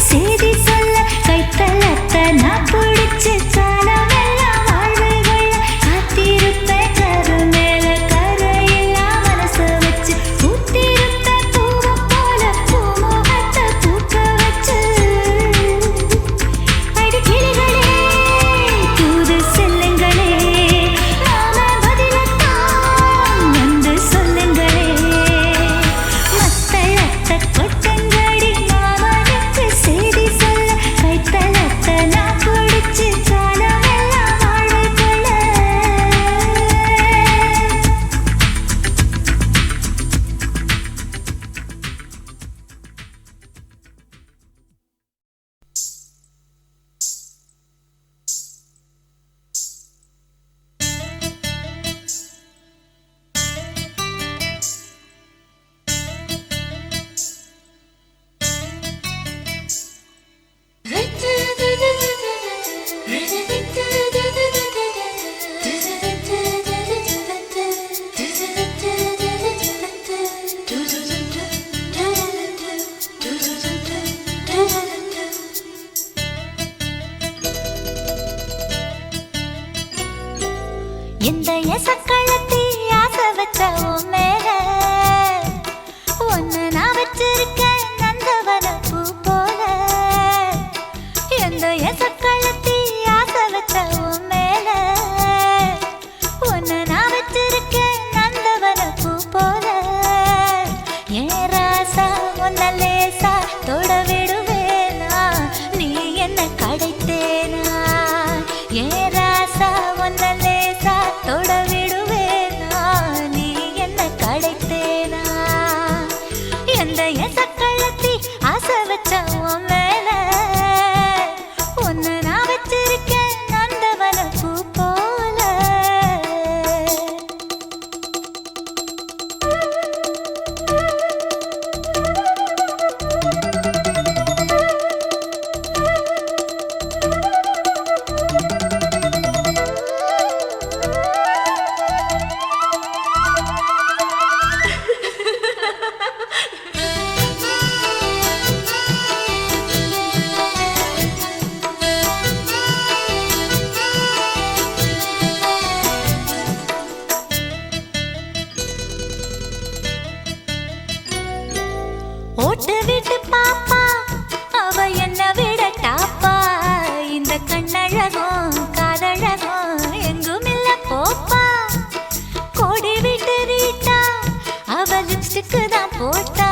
செய்தி சொல்ல கைத்தலத்தை நான் பிடிச்சு காலமெல்லாம் வாழ்வு எந்த எசக்களத்தி ஆசை வச்ச உன் மேல ஒன்னு நான் வச்சிருக்கேன் நந்தவன பூ போல. எந்த எசக்களத்தி ஆசை வச்ச உன் மேல ஒன்னு நான் வச்சிருக்கேன் நந்தவன பூ போல. ஏன் ராசா உன்ன லேசா தொட விடுவேனா நீ என்ன கடைத்தேனா. ஏன் ராசா உன்ன லேசா தொட விடுவேனா நீ என்ன கடைத்தேனா. எந்த எசக்களத்தி ஆசை வச்ச உன் மேல ஒன்னு நான் வச்சிருக்கேன் நந்தவன பூ போல. ஓட்டு விட்டு பாப்பா அவ என்ன விட டாப்பா. இந்த கண்ணழகும் காதழகும் எங்கும் இல்ல போப்பா. கோடி விட்டு ரீட்டா அவ லிப்ஸ்டிக்கு தான் போட்டா.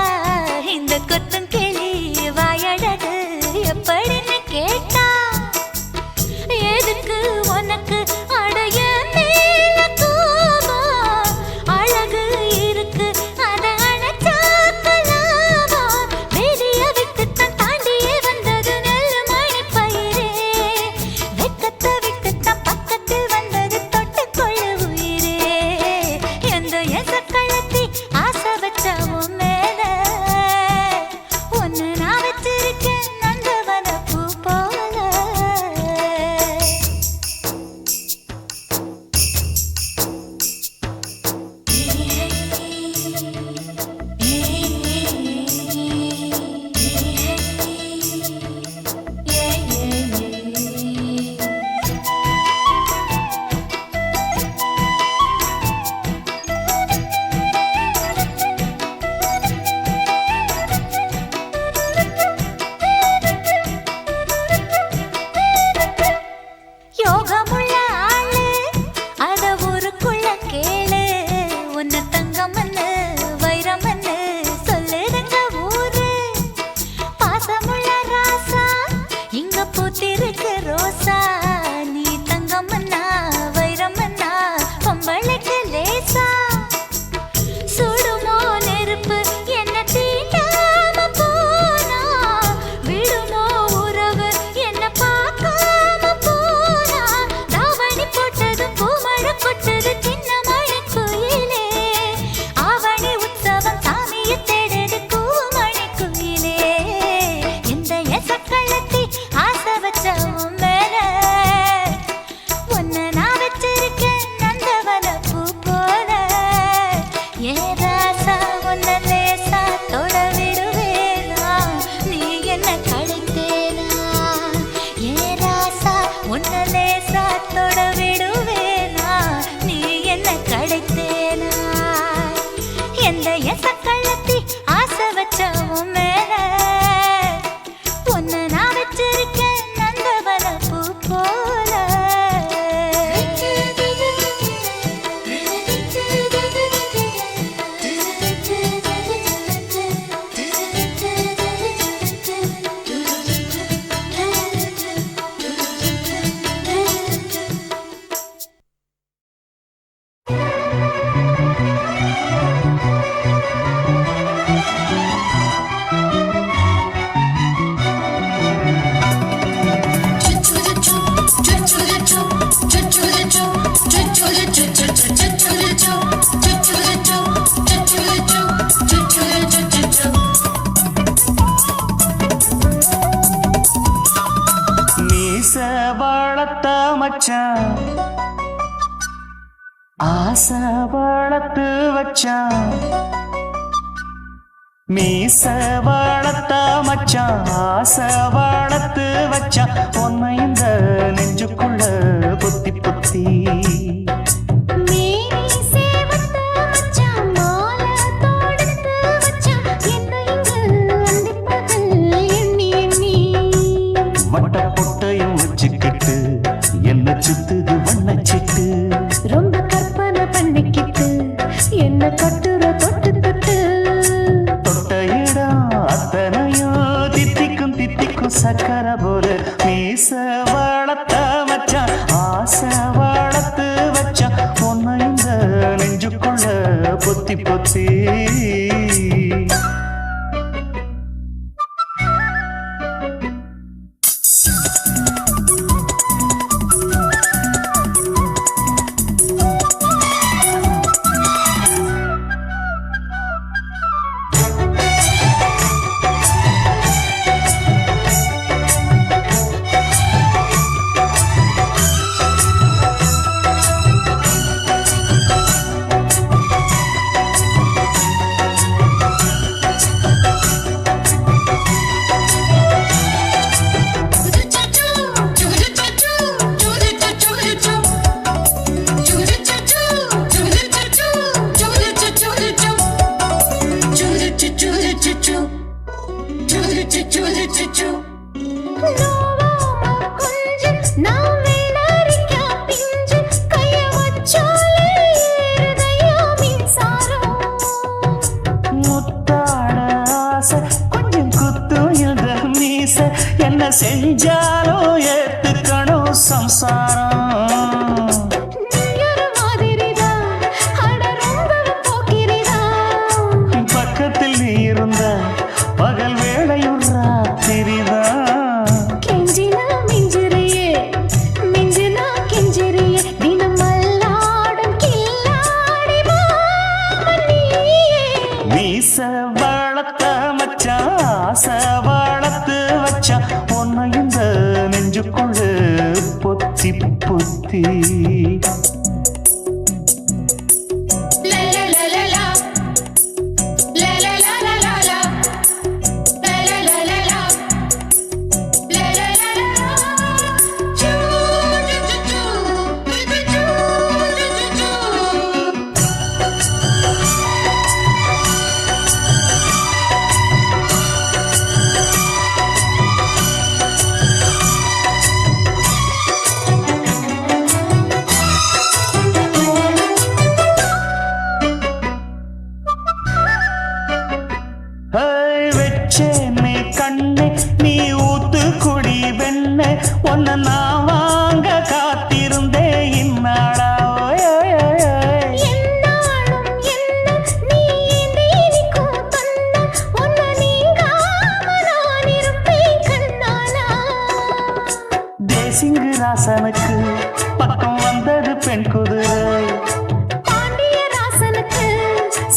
இந்த கொத்தும் கிளி வாயழகு எப்படின்னு கேட்டா. எதுக்கு உனக்கு அடைய மேல கோபம் அழகு இருக்கு அத அணைச்சாக்கலாமா. வெளிய விட்டுத்தான் தாண்டியே வந்தது நெல் மணி பயிரே. வெக்கத்தை விட்டுத்தான் பக்கத்தில் வந்தது தொட்டுக்கொள்ள உயிரே. எந்த எசக்களத்தி ஆசை வச்ச உன் மேல ஒன்னு நான் வச்சிருக்கேன் நந்தவன பூ போல. யோகமுள்ள ஆளு அத ஊருக்குள்ள கேளு. உன்ன தங்கமன்னு வைரமன்னு சொல்லுதுங்க ஊரு. பாசமுள்ள ராசா இங்க பூத்திருக்கு ரோசா. நீ தங்கமன்னா வைரமன்னா பொம்பளைக்கு லேசா. சுடுமோ நெருப்பு என்ன தீண்டாம போனா. விடுமோ உறவு என்ன பார்க்காம போனா. தாவணி போட்டது பூமழை கொட்டது சின்ன மழை குயிலே. ஆவணி உற்சவம் சாமியை தேடுது கூமணி குயிலே. எந்த எசக்களத்தி ஆசை வச்ச உன் மேல ஒன்னு நான் வச்சிருக்கேன் நந்தவன பூ போல. ஏன் ராசா உன்ன லேசா தொட விடுவேனா நீ என்ன கடைத்தேனா. ஏன் ராசா உன்ன லேசா தொட விடுவேனா நீ என்ன கடைத்தேனா. எந்த எசக்களத்தி ஆசை வச்ச உன் மேல ஒன்னு நான் வச்சிருக்கேன் நந்தவன பூ போல. மீச வளர்த்த மச்சான் ஆசை வளர்த்து வச்சான். மீச வளர்த்த மச்சான் ஆசை வளர்த்து வச்சான். உன்னை இந்த நெஞ்சுக்குள்ள பொத்தி பொத்தி வளர்த்த மச்சான் ஆசை வளர்த்து வச்சான் உன்னை இந்த நெஞ்சுக்குள்ள பொத்தி பொத்தி கொஞ்சம் குத்தும் இந்த மீச என்ன செஞ்சாலும் ஏத்துக்கணும் சம்சாரம் பக்கத்தில் நீ இருந்த பகல் வேளையும் ராத்திரிதான் கெஞ்சினா மிஞ்சிரியே மிஞ்சினா கெஞ்சிரியே தினமல்லாடும் கில்லாடி மாமணியே மீச வளர்த்த மச்சான் ஆசை வளர்த்து வச்சான் உன்னை இந்த நெஞ்சுக்குள்ள பொத்தி பொத்தி வச்சேனே கண்ணே நீ ஊத்து குடி வெண்ணே உன்னை நான் வாங்க காத்திருந்தே இந்நாளா என்னாலும் என்ன நீ நீக்கும் தன்னா உன்னை நீங்காம நான் இருப்பேன் கண்ணாலா தேசிங்கு ராசனுக்கு பக்கம் வந்தது பெண் குதிரை பாண்டியராசனுக்கு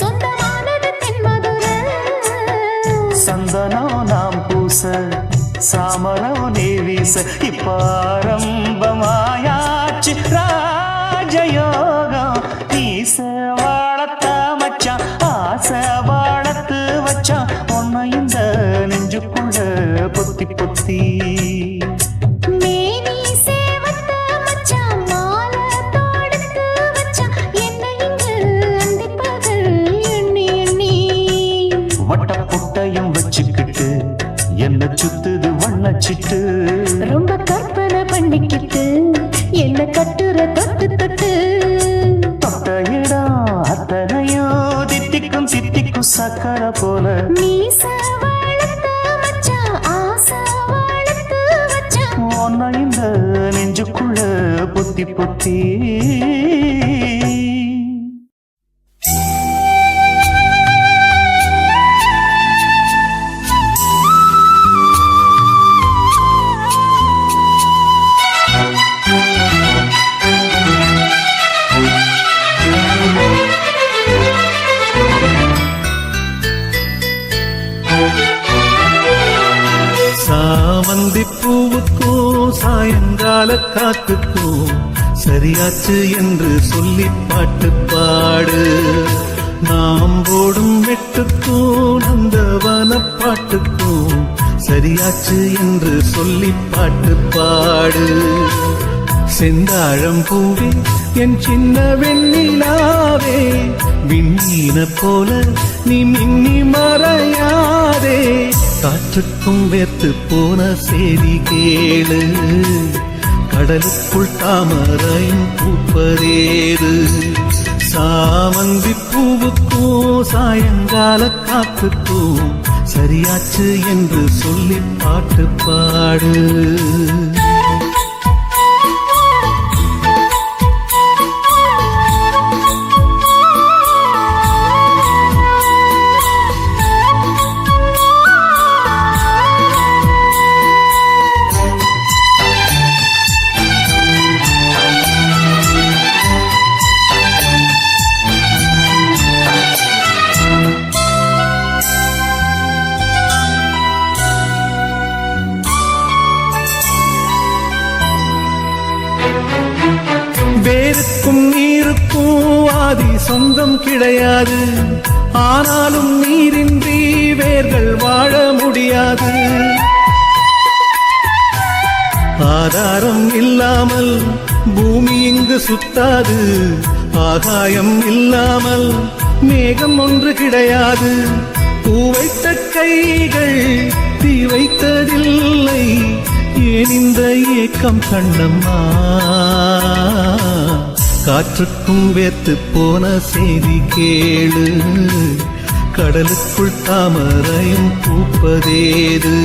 சொந்தமானது தென்மதுரை சந்தனம் நாம் பூச சாமரம் நீ வீச இப்பாரம்பமாயாச்சு ராஜயோகம் நீச வாழத்த மச்சான் ஆசை வாழத்து வச்சான் உன்னை இந்த நெஞ்சுக்குள்ள பொத்தி பொத்தி மேனி சேவத்த மச்சான் மாலை தொடுத்து வச்சான் என்ன இங்கு அந்திப்பகல் எண்ணி எண்ணி வட்ட புட்டையும் வச்சுக்கிட்டு என்ன சுத்துது வண்ணச்சிட்டு ரொம்ப கற்பனை பண்ணிக்கிட்டு என்ன கட்டுற தொட்டு தொட்டு தொட்ட இடம் அத்தனையோ தித்திக்கும் தித்திக்கும் சக்கரை போல மீச வளர்த்த மச்சான் ஆசை வளர்த்து வச்சான் உன்னை இந்த நெஞ்சுக்குள்ள பொத்தி பொத்தி சாமந்தி பூவுக்கும் சாயங்கால காத்துக்கும் சரியாச்சு என்று சொல்லி பாட்டு பாடு நாம் போடும் வெட்டுக்கும் நந்தவன பாட்டுக்கும் சரியாச்சு என்று சொல்லி பாட்டு பாடு செந்தாழம் பூவே என் சின்ன வெண்ணிலாவே விண்ணீன போல நீ மின்னி மறையாதே காற்றுக்கும் வேர்த்து போன செய்தி கேளு கடலுக்குள் தாமரையும் பூப்பதேது சாமந்தி பூவுக்கும் சாயங்கால காத்துக்கும் சரியாச்சு என்று சொல்லி பாட்டு பாடு வேருக்கும் நீருக்கும் ஆதி சொந்தம் கிடையாது. ஆனாலும் நீரின்றி வேர்கள் வாழ முடியாது. ஆதாரம் இல்லாமல் பூமி இங்கு சுத்தாது. ஆகாயம் இல்லாமல் மேகம் ஒன்று கிடையாது. பூ வைத்த கைகள் தீ வைத்ததில்லை. ஏன் இந்த ஏக்கம் கண்ணம்மா? காற்றுக்கும் வேத்து போன செய்தி கேளு. கடலுக்குள் தாமரையும் பூப்பதேது.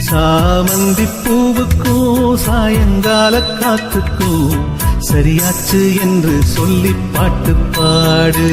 சாமந்தி பூவுக்கும் சாயங்கால காத்துக்கும் சரியாச்சு என்று சொல்லி பாட்டு பாடு.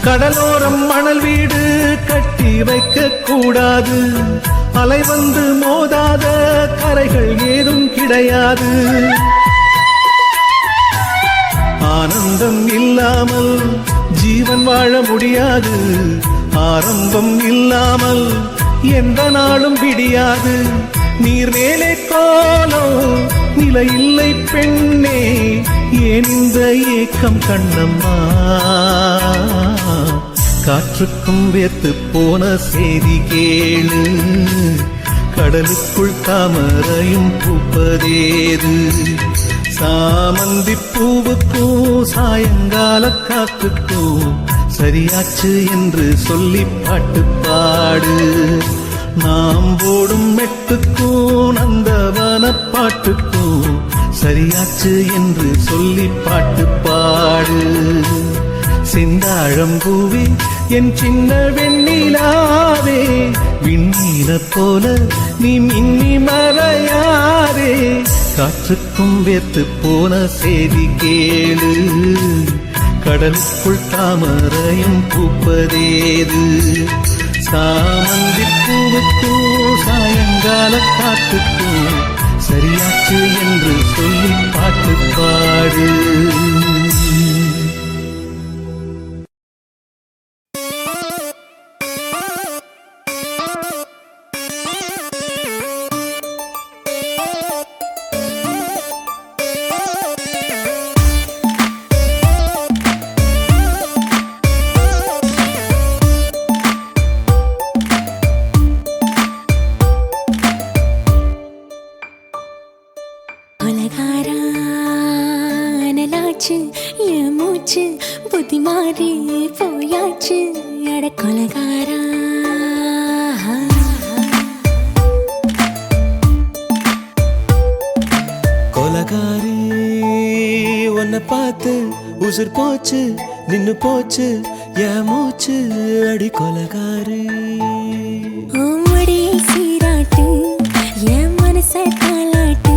கடலோரம் மணல் வீடு கட்டி வைக்க கூடாது. அலை வந்து மோதாத கரைகள் ஏதும் கிடையாது. ஆனந்தம் இல்லாமல் ஜீவன் வாழ முடியாது. ஆரம்பம் இல்லாமல் எந்த நாளும் விடியாது. நீர் மேலே கோலம் நிலை இல்லை பெண்ணே. ஏன் இந்த ஏக்கம் கண்ணம்மா? காற்றுக்கும் வேத்து போன செய்தி கேளு. கடலுக்குள் தாமரையும் பூப்பதேது. சாமந்தி பூவுக்கும் சாயங்கால காத்துக்கும் சரியாச்சு என்று சொல்லி பாட்டு பாடு. நாம் போடும் மெட்டுக்கும் நந்தவன பாட்டுக்கும் சரியாச்சு என்று சொல்லி பாட்டு பாடு. செந்தாழம்பூவே என் சின்ன வெண்ணிலாவே, விண்ணீல போல நீ மின்னி மறையாதே. காற்றுக்கும் வேத்து போன செய்தி கேளு. கடலுக்குள் தாமரையும் பூப்பதேது. சாமந்தி பூவுக்கும் சாயங்கால காத்துக்கும் சரியாச்சு என்று சொல்லி பாட்டு பாடு. என் மூச்சு புத்தி மாறி போயாச்சு. அட கொலகாரா கொலகாரி, உன்னை பார்த்து உசுர் போச்சு நின்னு போச்சு என் மூச்சு. அடி கொலகாரி சீராட்டு என் மனச தாளாட்டு.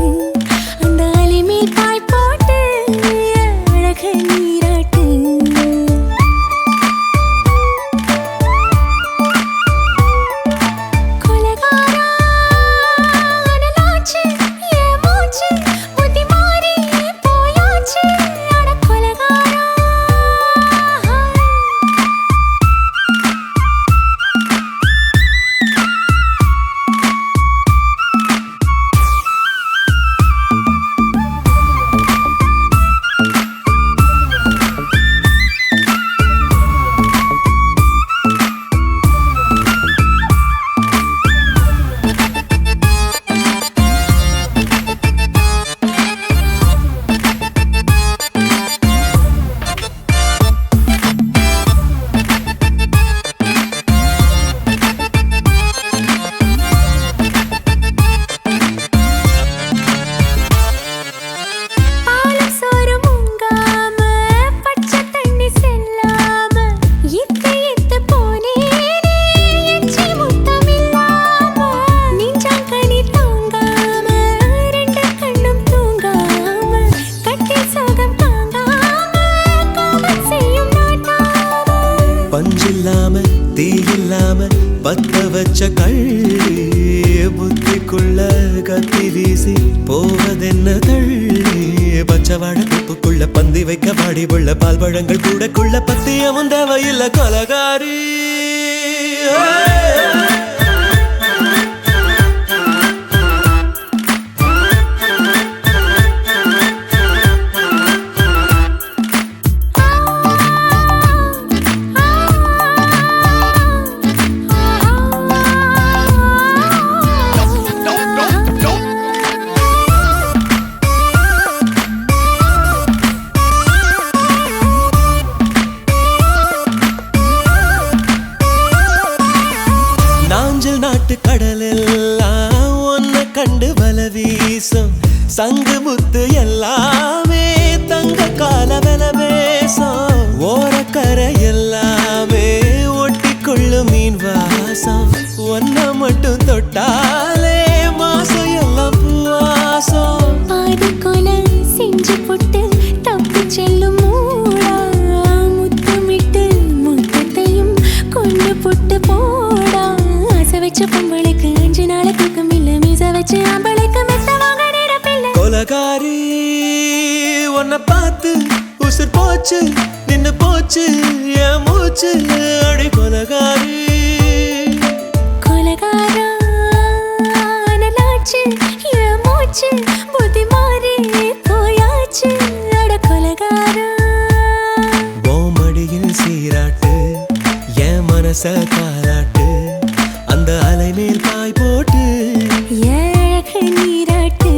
அந்த அலிமேல் பாய் போட்டு அழக நீராட்டு. கொலகாரா அனலாச்சு என் மூச்சு புத்தி மாறி போயாச்சு. அட கொலகாரா வைக்க பாடி உள்ள பால் பழங்கள் கூட குள்ள பத்தியமும் தேவையில்லை கொலகாரி நாட்டு கடலெல்லாம் ஒன்ன கண்டு வல வீசும் சங்கு முத்து எல்லாமே தங்க கால வெல பேசும் ஓரக்கரை எல்லாமே ஒட்டி கொள்ளும் மீன் வாசம் ஒன்ன மட்டும் தொட்டாலே மாசம் எல்லாம் பூவாசம் பாதி கொலை செஞ்சு போட்டு தப்பி செல்லும் மூடா முத்தமிட்டு முத்தத்தையும் கொண்டு போட்டு போடா வச்ச பொம்பளைக்கு 5 நாள் தூக்கம் இல்ல மீச வச்சு ஆம்பளைக்கு மெத்த வாங்க நேரப்பில்லை கொலகாரி உன்னை பார்த்து உசுர் போச்சு நின்னு போச்சு என் மூச்சு அடி கொலகாரி கொலகாரா நலாச்சு என் மூச்சு புத்தி மாறி போயாச்சு அட கொலகாரா மடியில் சீராட்டு என் மனச தாராட்டு அந்த அலை மேல் பாய் போட்டு ஏழக நீராட்டு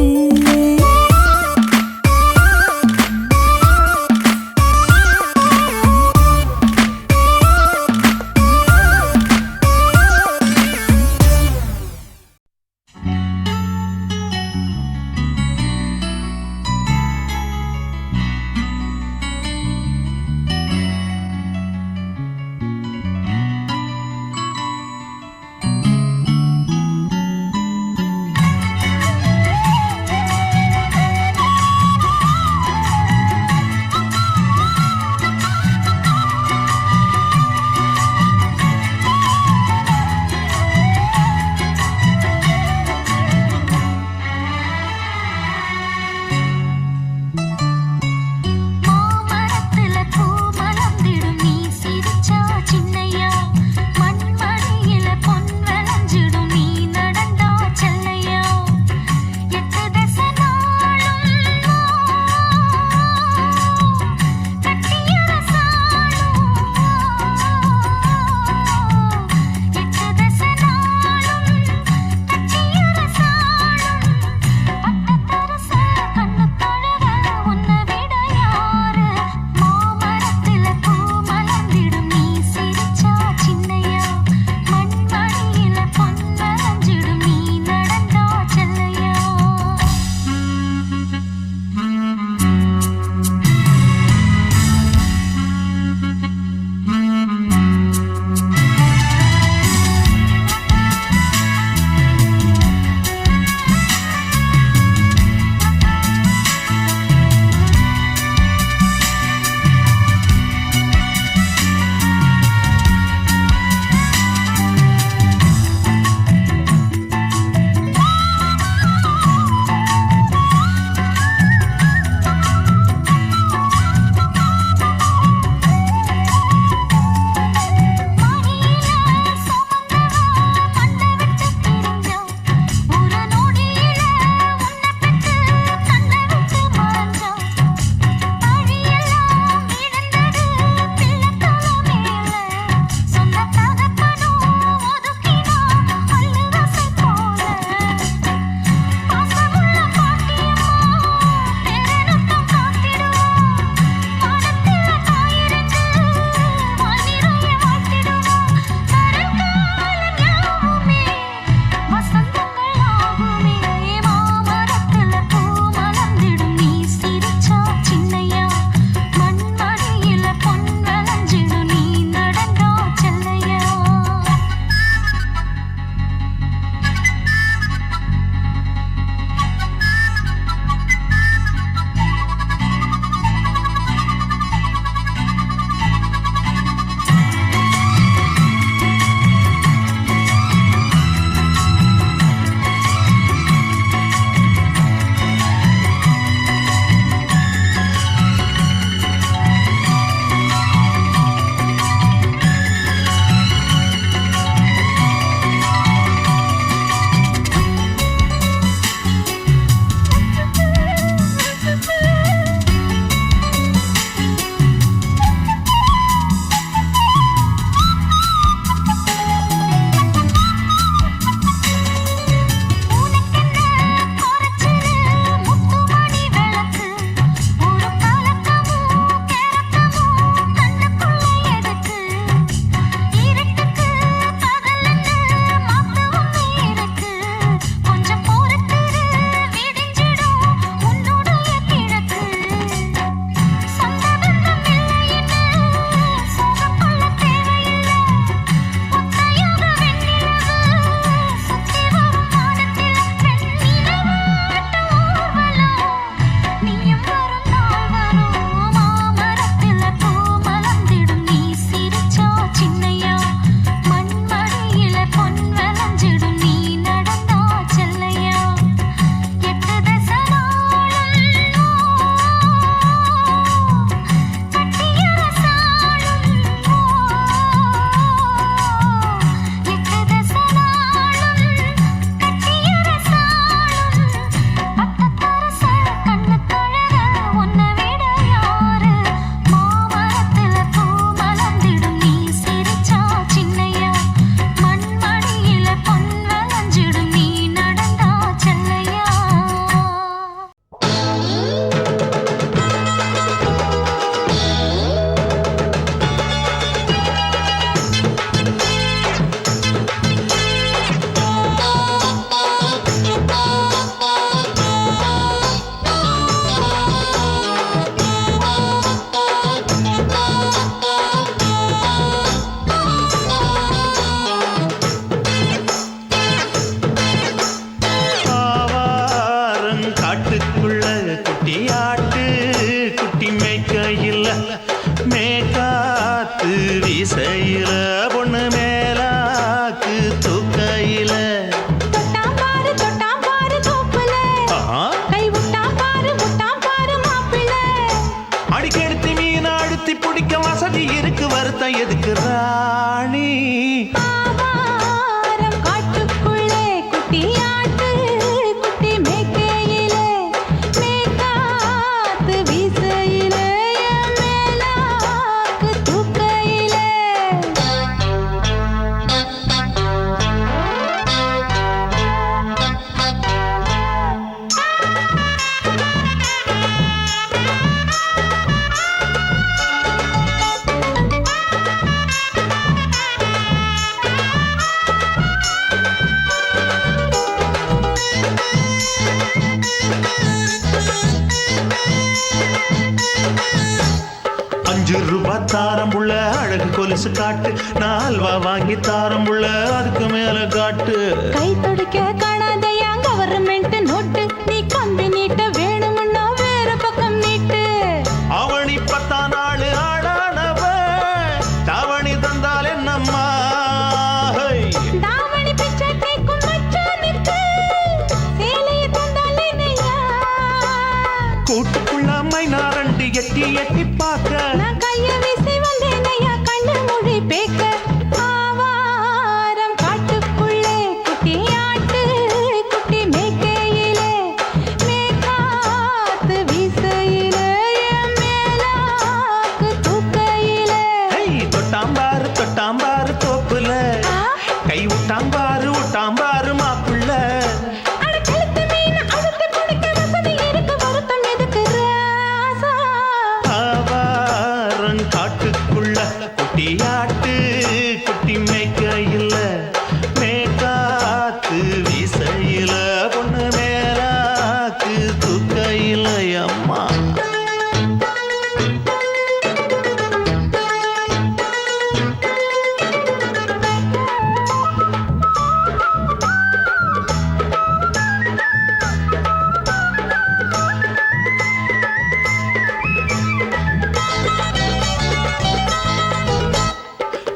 காட்டுக்குள்ள குட்டியாட்டு குட்டி மேய்க்கையில் மேக்காத்து வீசையில பொண்ணு மேலாக்கு தூக்கையில தொட்டாம் பாரு தோப்புல கை விட்டாம் பாரு மாப்பிள்ளை அடிக்கெடுத்து மீன் அழுத்தி பிடிக்க வசதி இருக்கு வருத்தம் எதுக்கு ராணி ஆவாரம் காட்டுக்குள்ளே குட்டியாட்டு குட்டி மேய்க்கையிலே மேக்காத்து வீசையிலே மேலாக்கு தூக்கையிலே ₹5 தாரம் புள்ள அழகு கொலுசு காட்டு நான் அல்வா வாங்கி தாரம் புள்ள அதுக்கு மேல காட்டு கை துடிக்க காணாதையா கவர்மெண்ட் நோட்டு நீ கம்பி நீட்ட வேணும்னா வேற பக்கம் நீட்டு அவனி 10 நாள் ஆடானவ தாவணி தந்தால் என்னம்மா தாவணி பிச்சை கேக்கும் மச்சானுக்கு சேலையை தந்தாலே நையா கூட்டுக்குள்ள மைனாரண்டி எட்டி எட்டி பார்க்க நான் கைய வீசி வந்தேன் ஐயா கண்ணு மொழி பேக்க ஆவாரம் காட்டுக்குள்ளே குட்டியாட்டு குட்டி மேய்க்கையிலே மேக்காத்து வீசையிலே மேலாக்கு தூக்கையிலே தொட்டாம்பாரு தோப்புல கை விட்டாம்பாரு மாப்பிள்ள அட கழுத்து மீன் அழுத்து பிடிக்க வசதி இருக்கு வருத்தம் எதுக்கு ராசா ஆவாரம் காட்டுக்குள்ள குட்டியாட்டு குட்டி மேய்க்கையில் மேக்காத்து வீசையில பொண்ணு மேலாக்கு தூக்கையில் அம்மா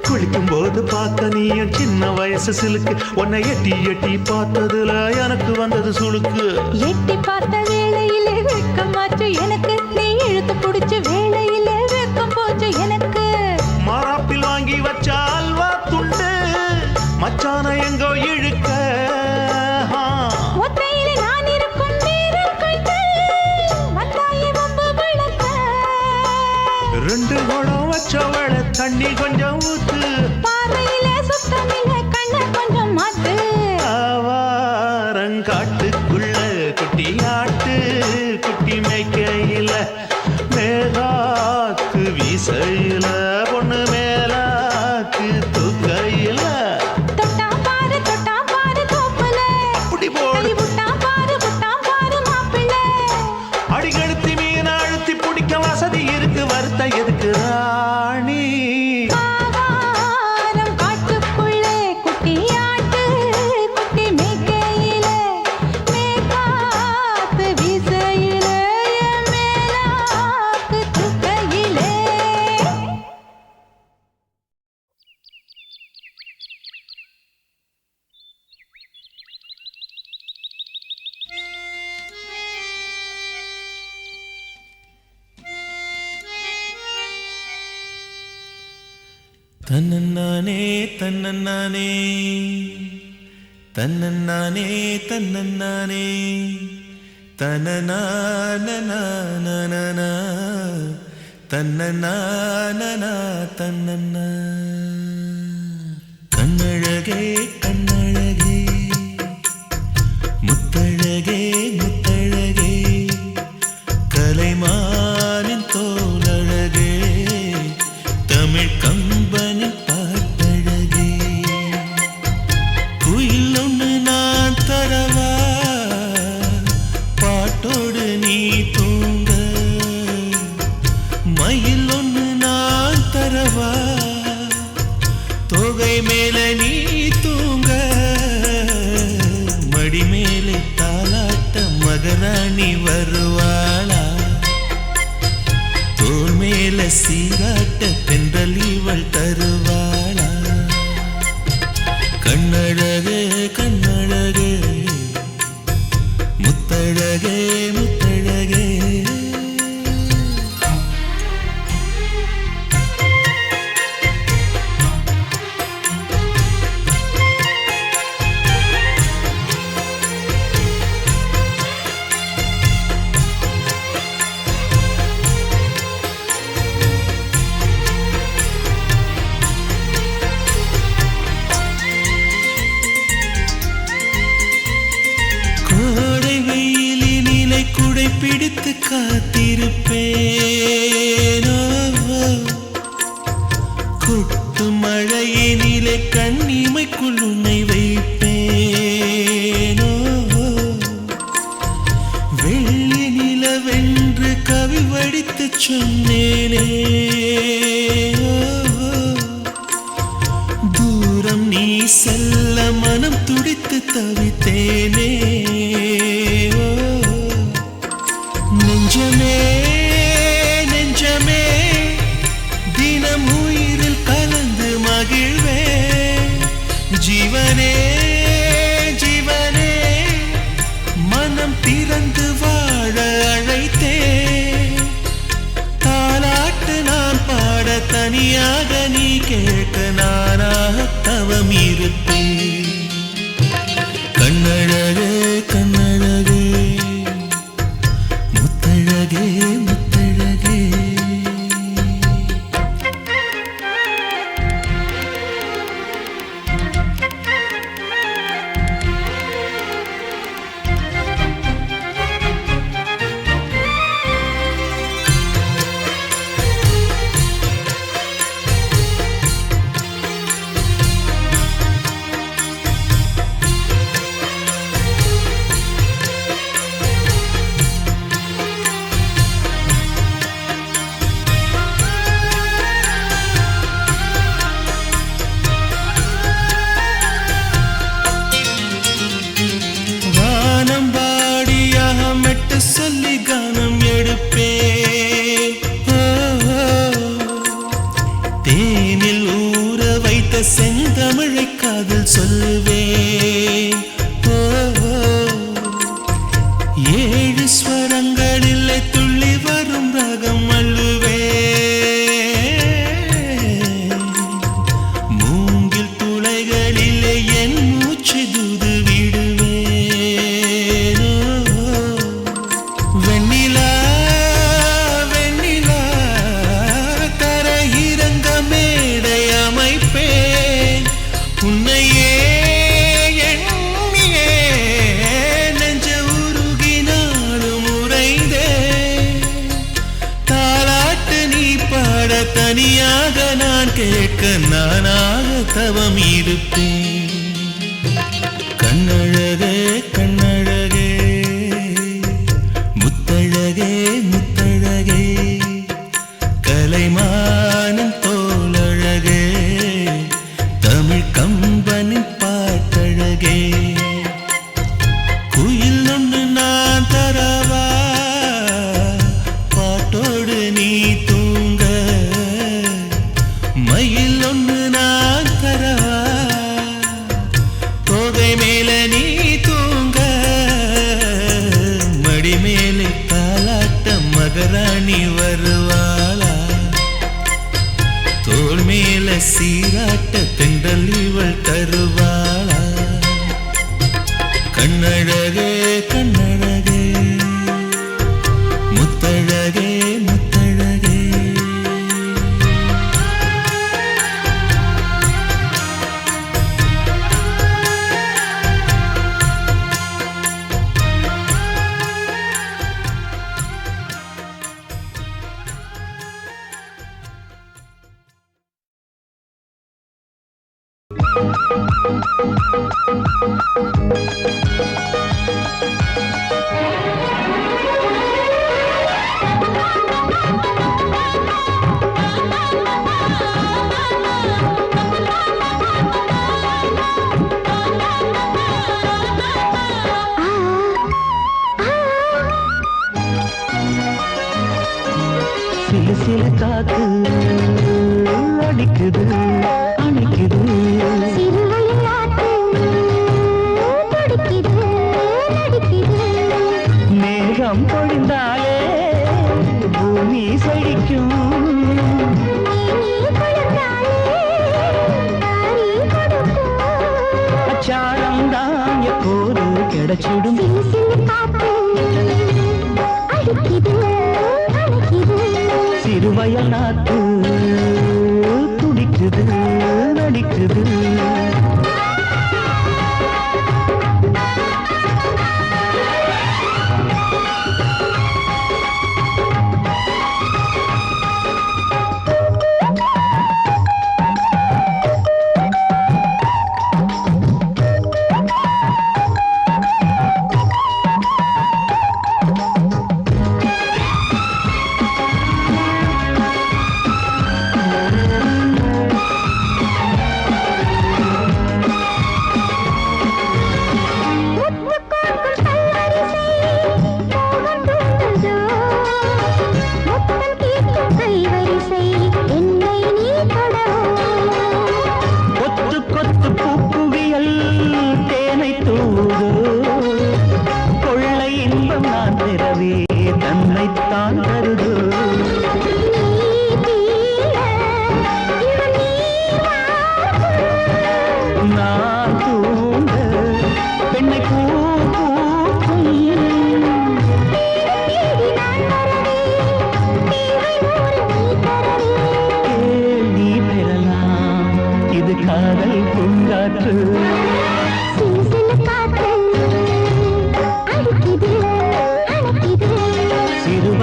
குளிக்கும் போது பார்த்த நீயும் சின்ன வயசு சிலுக்கு உன்னை எட்டி எட்டி பார்த்ததுல எனக்கு வந்தது சுளுக்கு எட்டி பார்த்த வேளையிலே வெட்கமாச்சு எனக்கு நீ இழுத்து பிடிச்ச வேளையிலே வெட்கம் போச்சு எனக்கு மராப்பில் வாங்கி வச்ச அல்வா துண்டு மச்சான எங்கோ இழுக்க ஒத்தையிலே நான் இருக்கும் நேரம் கண்டு வந்தாயே வம்பு விளக்க 2 குடம் வச்சவள தண்ணி கொஞ்சம் ஊத்து பார்வையிலே சுத்தமில்லை கண்ண கொஞ்சம் மாத்து ஆவாரங்காட்டுக்குள்ள குட்டியாட்டு குட்டி மேய்க்கையில மேலாக்கு வீசையில பொண்ணு மேலாக்கு தூக்கையில தொட்டாம் பாரு தோப்புல அப்படி போடு கை விட்டாம் பாரு மாப்பிள்ளை அடிக்கெடுத்து மீன் அழுத்தி பிடிக்க வசதி இருக்கு வருத்தம் எதுக்கு ராணி ஆவாரம் காட்டுக்குள்ளே குட்டியாட்டு குட்டி மேய்க்கையிலே மேக்காத்து வீசையிலே மேலாக்கு தூக்கையிலே தன்னன்னானே தன்னன்னானே தன்னன்னானே தன்னன்னானே தன்னனானனானனா தன்னனானனா தன்னன்னா கண்ணழகே கண்ணழகே முத்தழகே முத்தழகே கலைமானின் தோலழகே தமிழ் கம்பனி பாட்டழகே குயில் ஒன்று நான் தரவா பாட்டோடு நீ தூங்க மயில் ஒன்று நான் தரவா தொகை மேல நீ தூங்க காத்திருப்பேனோ கொட்டு மழையினிலே கண்ணிமைக்குள் உன்னை வைப்பேனோ வெள்ளி நிலவென்று கவி வடித்து சொன்னேனே தூரம் நீ செல்ல மனம் துடித்து தவித்தேனே நெஞ்சமே நெஞ்சமே தினம் உயிரில் கலந்து மகிழ்வே ஜீவனே ஜீவனே மனம் திறந்து வாழ அழைத்தே தாலாட்டு நான் பாட தனியாக நீ கேட்க நானாக தவம் இருப்பேன் கண்ணழகே கண்ணழகே முத்தழகே முத்தழகே சொல்லி கானம் எடுப்பே தேனில் ஊற வைத்த செந்தமிழை காதில் சொல்லுவே ஏழு ஸ்வரங்களில் துள்ளி வரும் ராகம் அள்ளுவே மூங்கில் துளைகளிலே என் மூச்சு தூது விடுவே தனியாக நான் கேட்க நானாக தவம் இருப்பேன் கண்ணழகே கண்ணழகே முத்தழகே முத்தழகே கலைமானின் தோளழகே தமிழ் கம்பனின் பாட்டழகே குயில் ஒன்று நான் தரவா பாட்டோடு நீ தூங்க மயில் ஒன்று நான் தரவா தோகை மேல நீ தூங்க மடி மேலே தாலாட்ட மகராணி வருவாளா தோள் மேல சீராட்ட தென்றல் இவள் தருவாளா கண்ணழகே கண்ணழகே முத்தழகே முத்தழகே சிலு சிலு காத்து அடிக்குது அணைக்குது மேகம் பொழிந்தாலே பூமி செழிக்கும் அச்சாரம் தான் எப்போது கிடைச்சிடும் சிறுவயல் நாத்து துடிக்குது நடிக்குது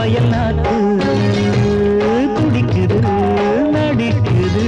வயல் நாட்டு துடிக்குது நடிக்குது.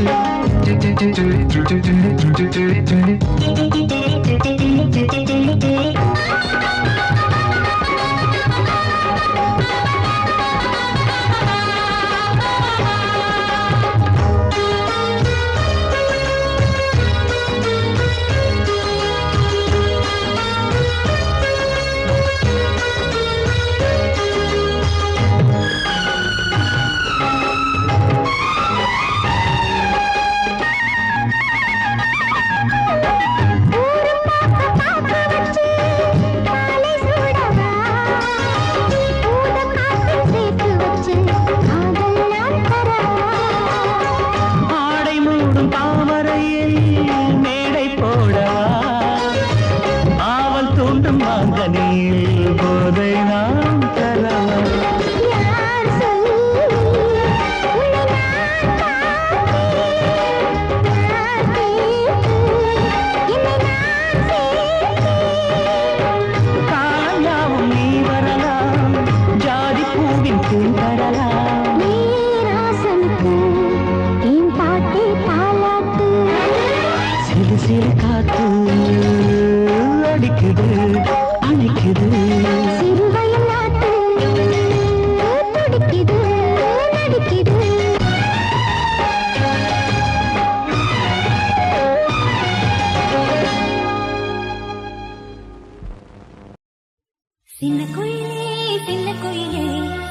சின்ன குயிலே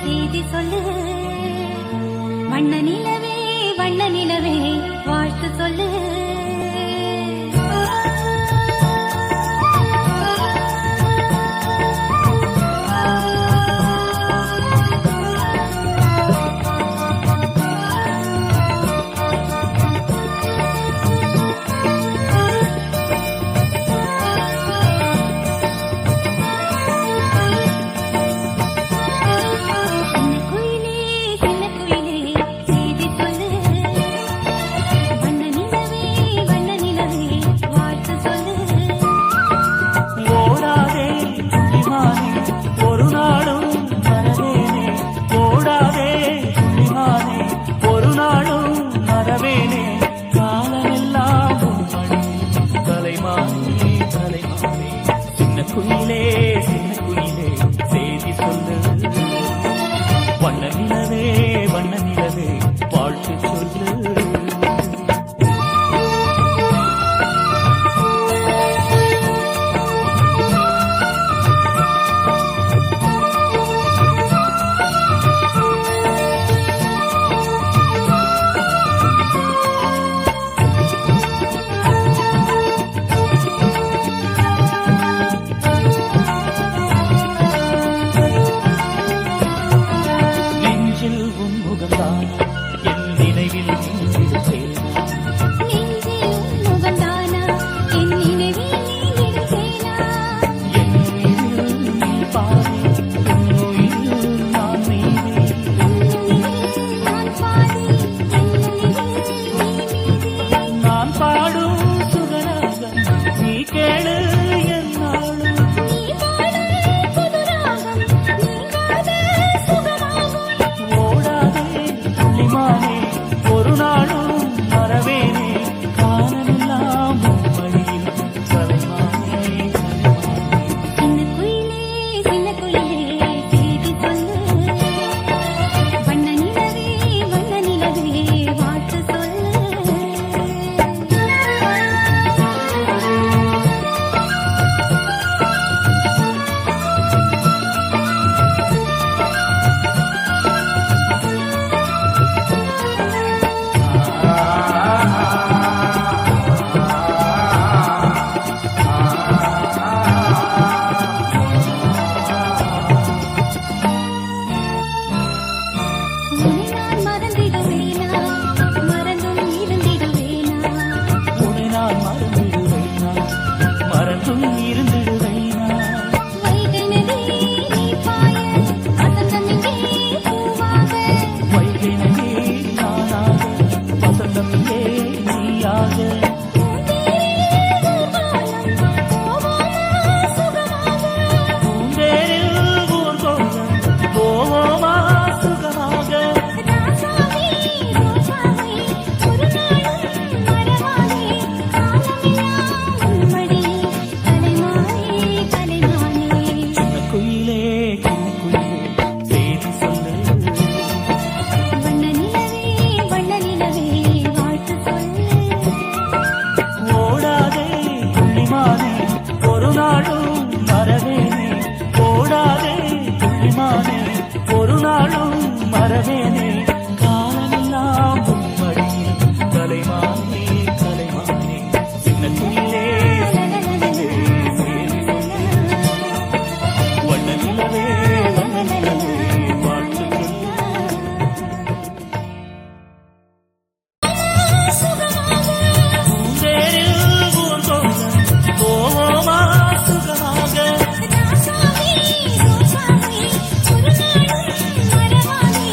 செய்தி சொல்லு, வண்ண நிலவே வாழ்த்து சொல்லு. வண்ண நிலவே வாழ்த்து சொல்லு. பூந்தேரில் ஊர்கோலம் போவோமா நாளும் மறவேனே காலமெல்லாம் உம்மடியில் கலைமானே கலைமானே சின்ன துயிலே வண்ண நிலவே வாழ்த்து பூந்தேரில் ஊர்கோலம் போவோமா சுகமாக ராசாவே ரோசாவே ஒரு நாளும் மறவாதே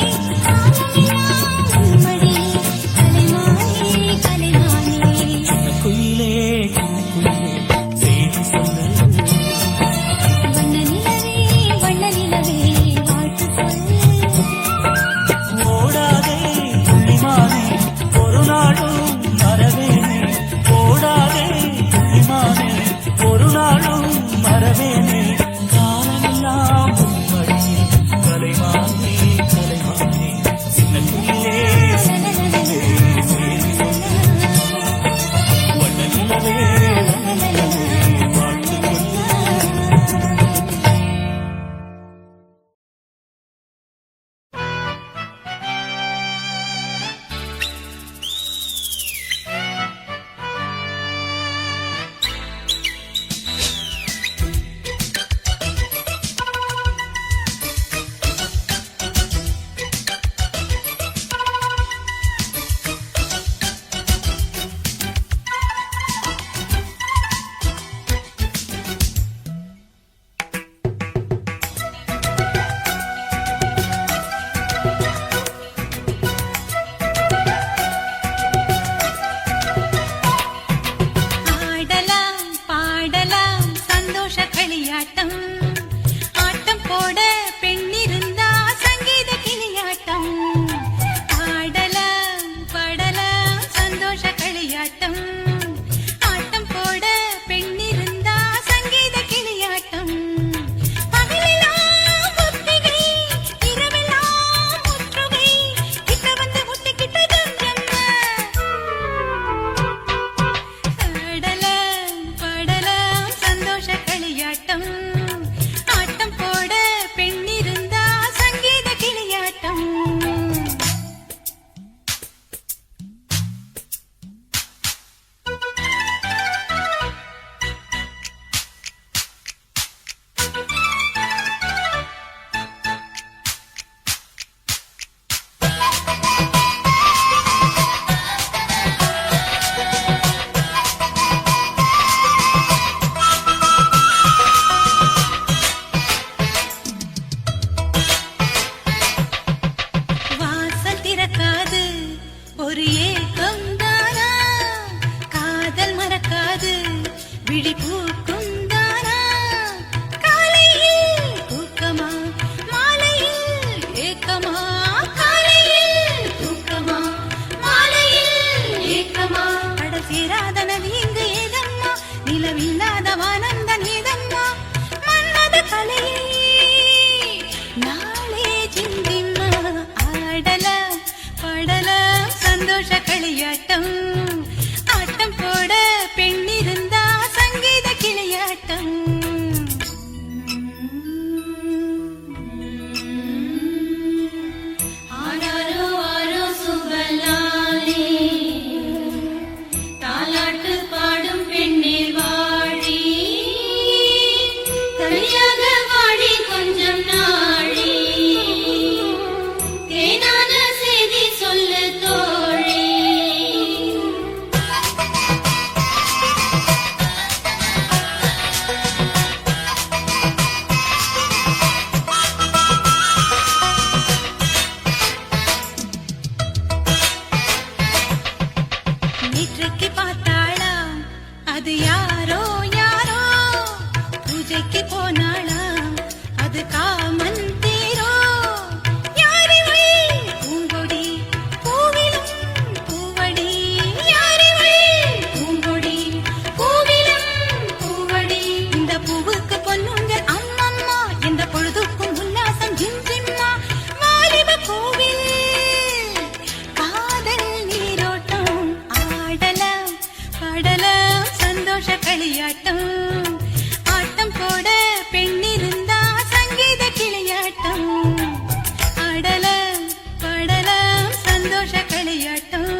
சந்தோஷ களியாட்டம்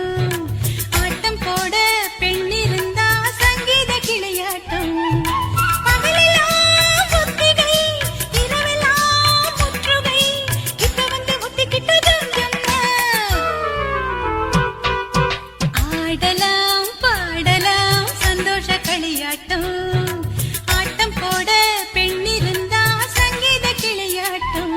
ஆட்டம் போட பெண் இருந்தா சங்கீத கிளையாட்டம் பகலெல்லாம் ஒத்திகை இரவெல்லாம் முற்றுகை கிட்ட வந்து ஒத்திக்கிட்டு ஆடலாம் பாடலாம் சந்தோஷ களியாட்டம் ஆட்டம் போட பெண் இருந்தா சங்கீத கிளையாட்டம்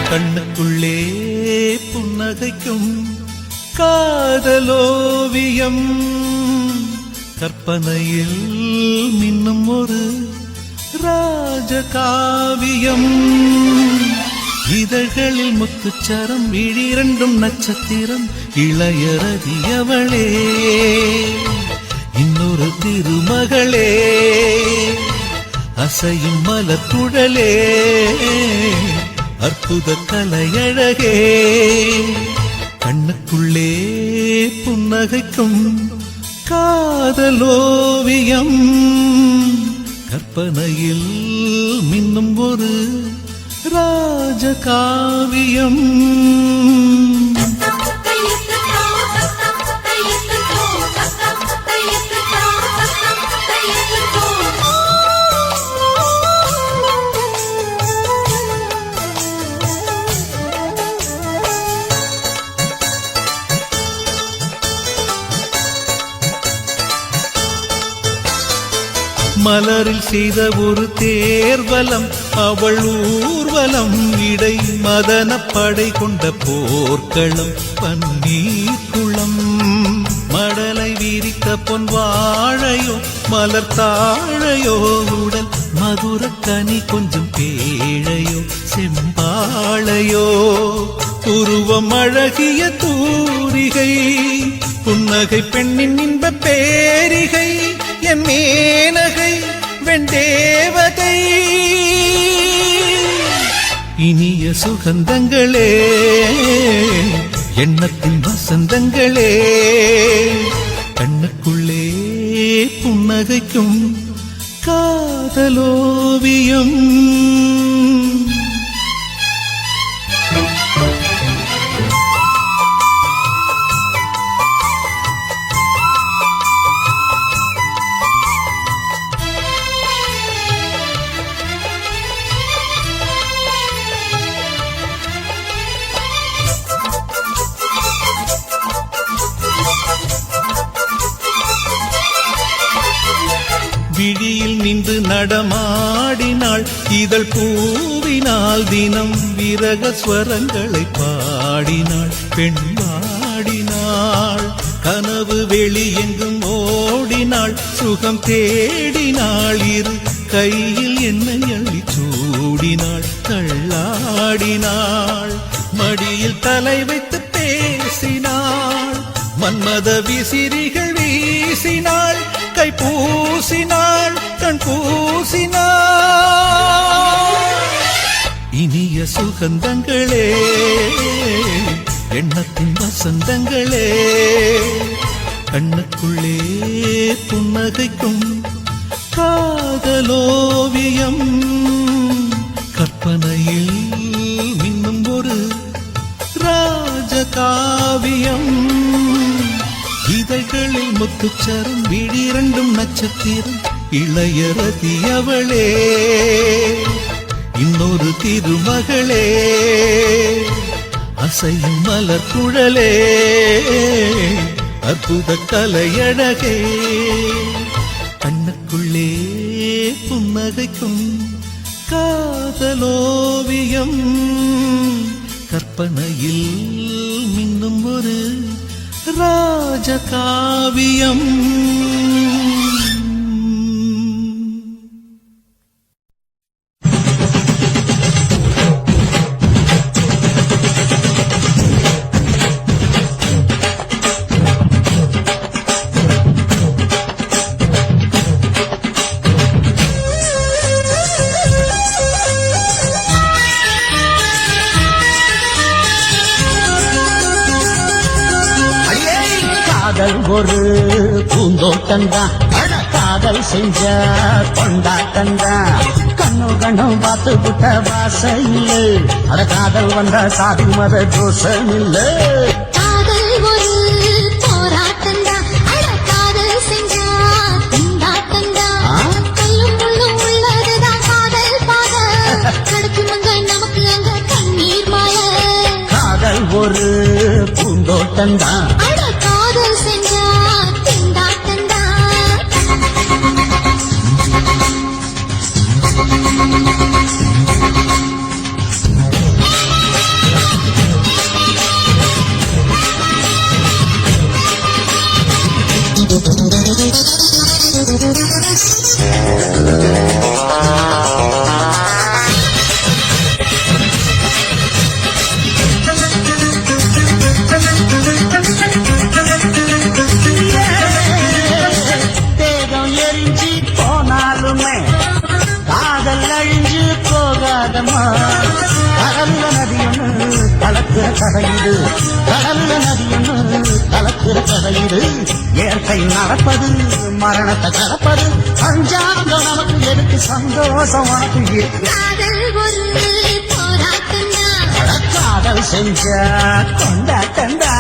கண்ணுக்குள்ளே புன்னகைக்கும் காதலோவியம் கற்பனையில் மின்னும் ஒரு ராஜகாவியம் இதழ்களில் முத்துச்சரம் விழிரண்டும் நட்சத்திரம் இளையரதியவளே இன்னொரு திருமகளே அசையும் மலர்குழலே அற்புத கலையழகே கண்ணுக்குள்ளே புன்னகைக்கும் காதலோவியம் கற்பனையில் மின்னும் ஒரு ராஜகாவியம் மலரில் செய்த ஒரு தேர்வலம் அவள் ஊர்வலம் இடை மதன படை கொண்ட போர்க்களம் பன்னீர் குளம் மடலை விரித்த பொன் வாழையோ மலர் தாழையோ உடல் மதுர கனி கொஞ்சம் பேழையோ செம்பாழையோ உருவம் அழகிய தூரிகை புன்னகை பெண்ணின் இன்ப பேரிகை என் மேனகை வெண்டேவதை இனிய சுகந்தங்களே எண்ணத்தின் வசந்தங்களே கண்ணுக்குள்ளே புன்னகைக்கும் காதலோவியம் விழியில் நின்று நடமாடினாள் இதழ் பூவினால் தினம் விரக ஸ்வரங்களை பாடினாள் பெண் பாடினாள் கனவு வெளி எங்கும் ஓடினாள் சுகம் தேடினாள் இரு கையில் என்னை அள்ளி சூடினாள் தள்ளாடினாள் மடியில் தலை வைத்து பேசினாள் மன்மத விசிறிகள் வீசினாள் கை பூசினாள் கண் பூசினாள் இனிய சுகந்தங்களே எண்ணத்தின் வசந்தங்களே கண்ணுக்குள்ளே புன்னகைக்கும் காதலோவியம் கற்பனையில் மின்னும் ஒரு ராஜகாவியம் இதழ்களில் முத்துச்சரம் விழிரண்டும் நட்சத்திரம் இளையரதியவளே இன்னொரு திருமகளே அசையும் மலர் குழலே அற்புத கலையழகே கண்ணுக்குள்ளே புன்னகைக்கும் காதலோவியம் கற்ப கற்பனையில் இன்னும் ஒரு ராஜகாவியம். காதல் ஒரு பூந்தோட்டந்தா, காதல் செஞ்ச கொண்டாட்டந்தா. கண்ணு கண்ணும் பார்த்து விட்ட வாசையில் அட காதல் வந்த சாதி மத தோஷம் இல்ல. காதல் ஒரு போராட்டந்தா, அட காதல் செஞ்சா கொண்டாட்டந்தா. கல்லும் முள்ளும் உள்ளதுதான் காதல் பாத, கிடைக்கும் அங்க நமக்கு அங்க கண்ணீர் மாலை. காதல் ஒரு பூந்தோட்டந்தா, அட காதல் செஞ்சா கொண்டாட்டந்தா. தேகம் எரிஞ்சு போனாலுமே காதல் அழிஞ்சு போகாதம்மா. கடல்ல நதியொன்னு கலக்கிற கதையுது, கடல்ல நதியொன்னு கலக்கிற கதையுது. இயற்கை நடப்பது மரணத்தை கடப்பது, பஞ்சாங்கம் நமக்கு எதுக்கு சந்தோஷம் உனக்கு இருக்கு. காதல் ஒரு போராட்டந்தா, காதல் செஞ்ச கொண்டாட்டந்தா.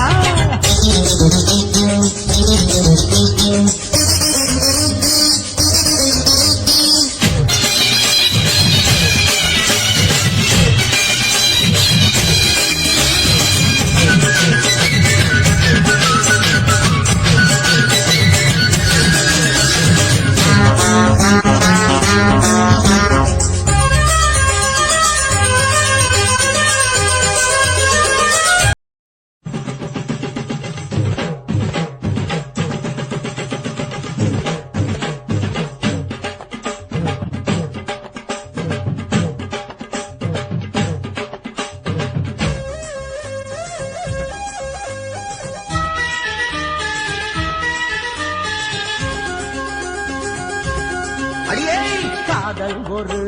அடியே காதல் ஒரு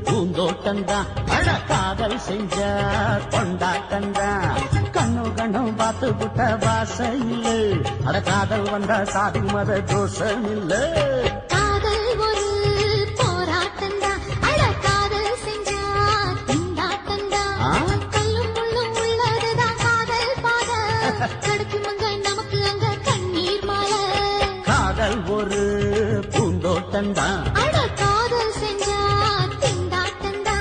பூந்தோட்டந்தா, அட காதல் செஞ்ச கொண்டாட்டந்தா. கண்ணு கண்ணும் பார்த்து விட்ட வாசையில் அட காதல் வந்த சாதி மத தோஷம் இல்ல. காதல் ஒரு போராட்டந்தா, அட காதல் செஞ்சா கொண்டாட்டந்தா. கல்லும் முள்ளும் உள்ளதுதான் காதல் பாத, கிடைக்கும் அங்க நமக்கு அங்க கண்ணீர் மாலை. காதல் ஒரு பூந்தோட்டந்தா, அட காதல் செஞ்சா திண்டாட்டந்தா.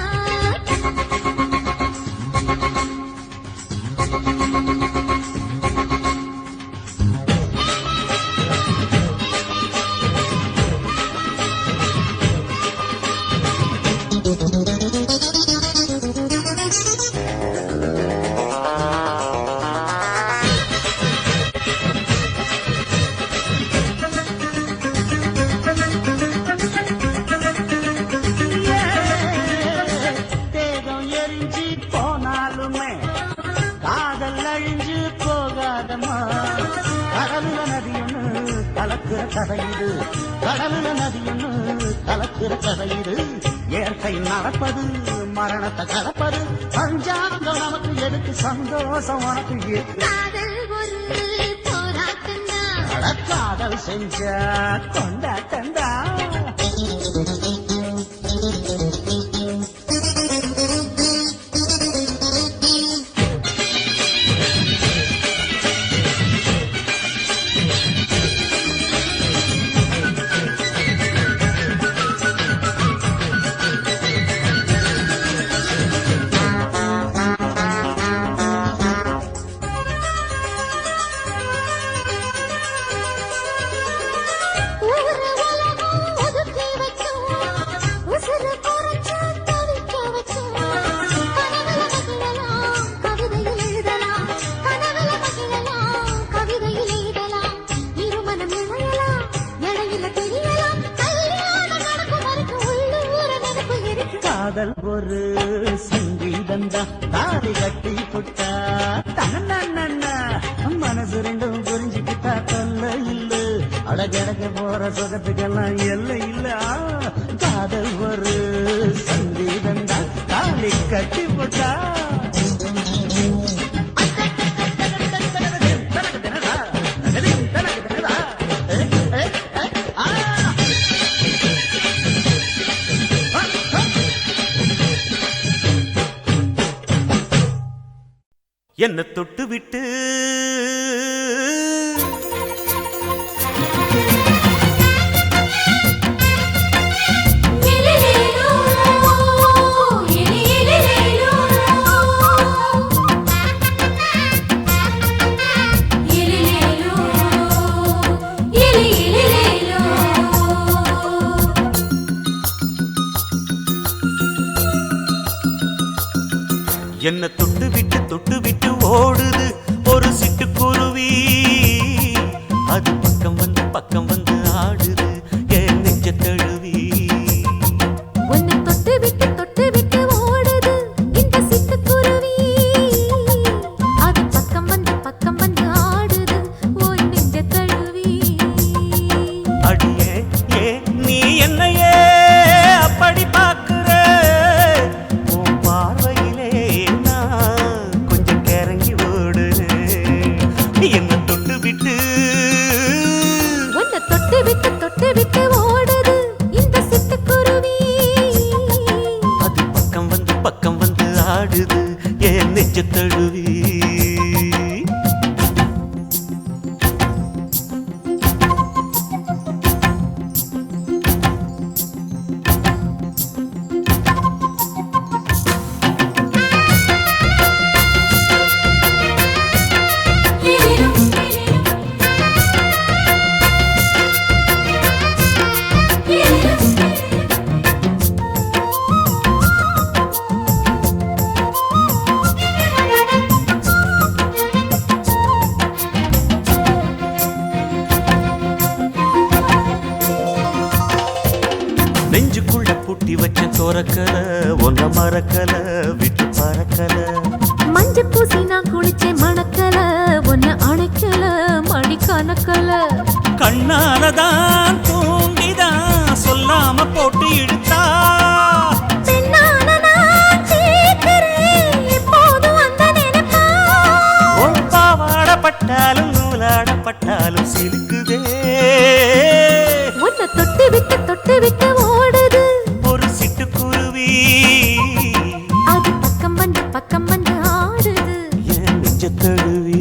தேகம் எரிஞ்சு போனாலுமே காதல் அழிஞ்சு போகாதம்மா. கடல்ல நதியொன்னு கலக்கிற கதையுது, கடல்ல நதியொன்னு கலக்கிற கதையுது. இயற்கை நடப்பது மரணத்தை கடப்பது, பஞ்சாங்கம் நமக்கு எதுக்கு சந்தோஷம் உனக்கு இருக்கு. காதல் ஒரு போராட்டந்தா, அட காதல் செஞ்ச கொண்டாட்டந்தா. ஊரு உலகம் ஒதுக்கி வைக்கும், உசுறு குறை ஒரு சங்கீதந்தா தாலி கட்டி புட்டா தன்னா மனசு ரெண்டும் புரிஞ்சுக்கிட்டா தொல்ல இல்ல அடகடக்க போற சுகத்துக்கெல்லாம் எல்லை இல்ல காதல் ஒரு சங்கீதந்தா தாலி கட்டி புட்டா என்ன தொட்டு விட்டு என்ன தொட்டு விட்டு ஓடுது ஒரு சிட்டுக்குருவி அது பக்கம் வந்து ஆடுது என் நெஞ்ச தழுவி உன்னை தொட்டு விட்டு ஓடுது இந்த சிட்டுக்குருவி அது பக்கம் வந்து ஆடுது உன் நெஞ்ச தழுவி அடியே ஏ நீ என்னையே அப்படி பார்க்கிற உன் பார்வையிலே நான் கொஞ்சம் கிறங்கி ஓடுறேன் என்ன தொட்டு விட்டு உன்னை தொட்டு விட்டு ஓடுது இந்த சிட்டுக்குருவி அது பக்கம் வந்து ஆடுது என் நெஞ்ச தழுவி நெஞ்சுக்குள்ள பூட்டி வச்ச தோரக்கல ஒன்ன மறக்கல விட்டு பறக்கல மஞ்சள் பூசி நான் குளிச்சேன் மணக்கல ஒன்ன அணைக்கல மணி கணக்கல கண்ணாலதான் தூண்டிதான் சொல்லாம போட்டு இழுத்தா பெண்ணான நான் கேட்கிறேன் எப்போதும் அந்த நினைப்பா பாவாடப்பட்டாலும் நூலாடப்பட்டாலும் சிலுக்குதே உன்னை தொட்டு விட்டு ஓடுது ஒரு சிட்டுக்குருவி அது பக்கம் வந்து ஆடுது என் நெஞ்ச தழுவி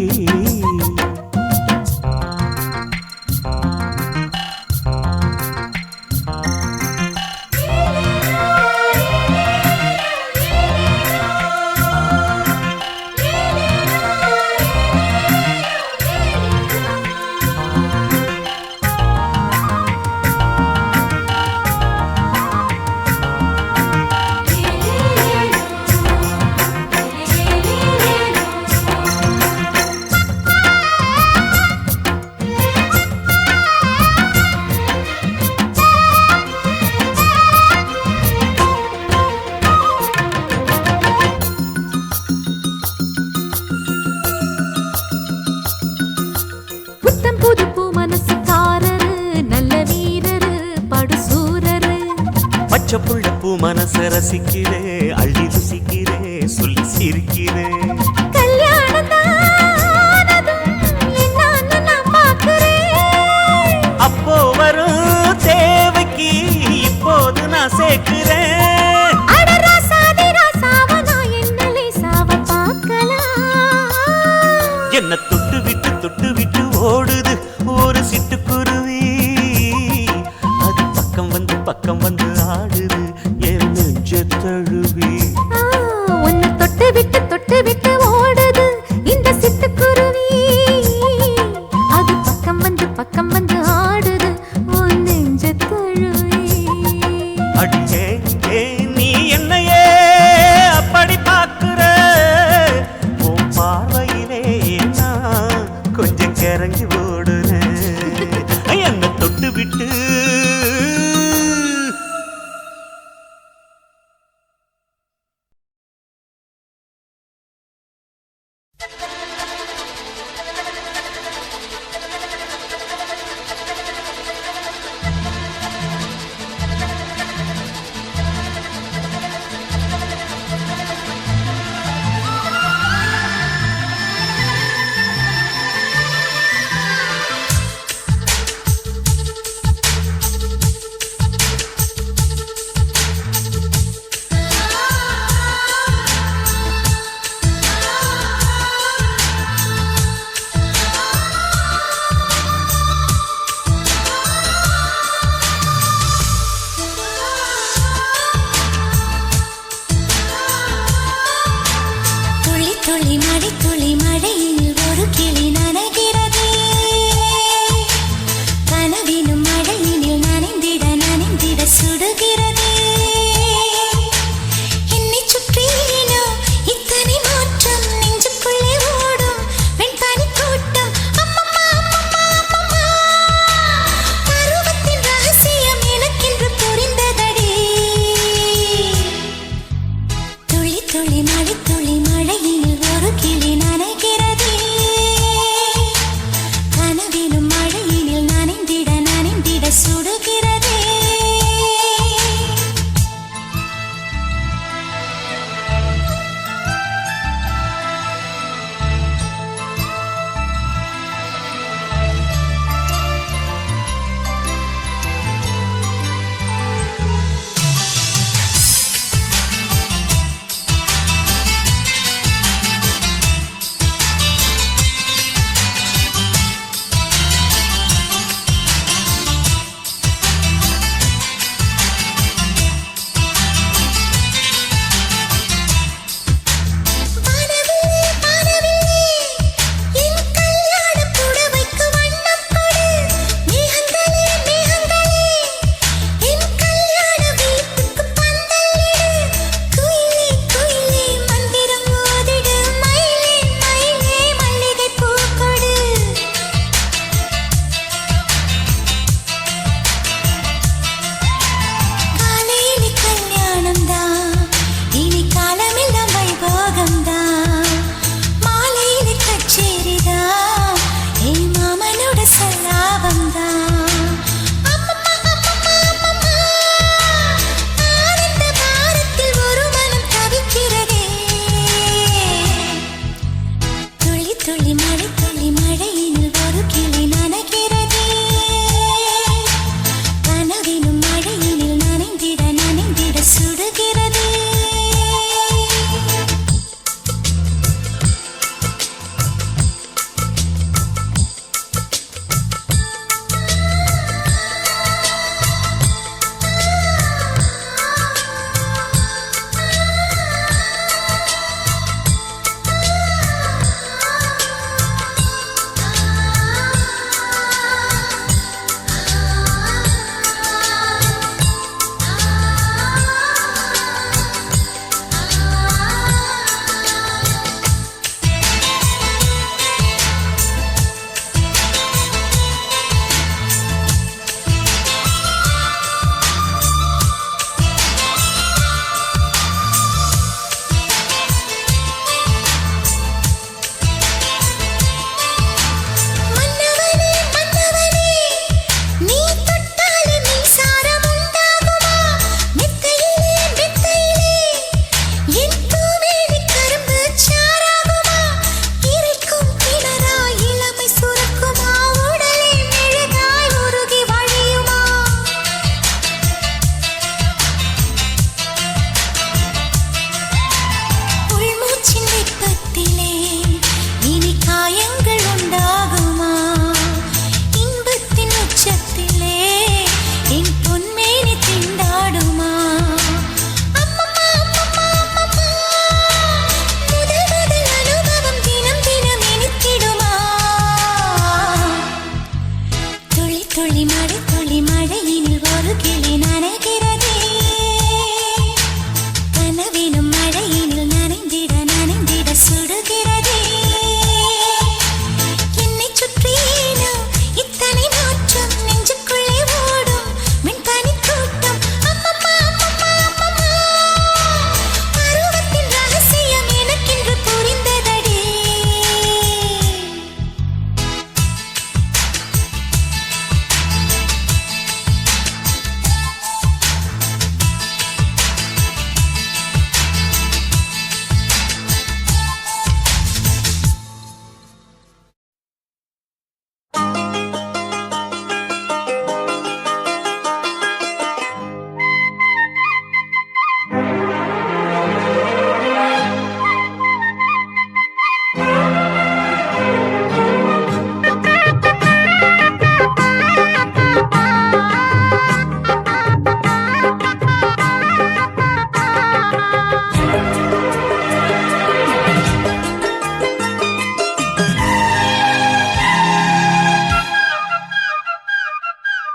புத்தம் புது பூ மனசுக்காரரு நல்ல வீரரு படுசூரரு பச்சை புள்ள பூ மனச ரசிக்கிறே அள்ளி ருசிக்கிறே சொல்லி சிரிக்கிறே கல்யாணம் தானதும் என்னன்னு நான் பார்க்கிறேன் அப்போ வரும் தேவைக்கு இப்போது நான் சேர்க்கிறேன் அட ராசாதி ராசாவ நான் என்ன லேசாவ பார்க்கலாம் என்ன தொட்டு விட்டு ஓடுது ஒரு சிட்டுக்குருவி அது பக்கம் வந்து ஆடுது என் நெஞ்ச தழுவி உன்னை தொட்டு விட்டு ஓடுது இந்த சிட்டுக்குருவி அது பக்கம் வந்து ஆடுது உன் நெஞ்ச தழுவி அடியே ஏ நீ என்னையே அப்படி பார்க்கிற உன் பார்வையிலே நான் கொஞ்சம் கிறங்கி ஓடுறேன் என்ன தொட்டு விட்டு துளி மழை துளி மழையினில் ஒரு கிளி நனைகிறதே கனவினும் மழையினில் நனைந்திட நனைந்திட சுடுகிறதே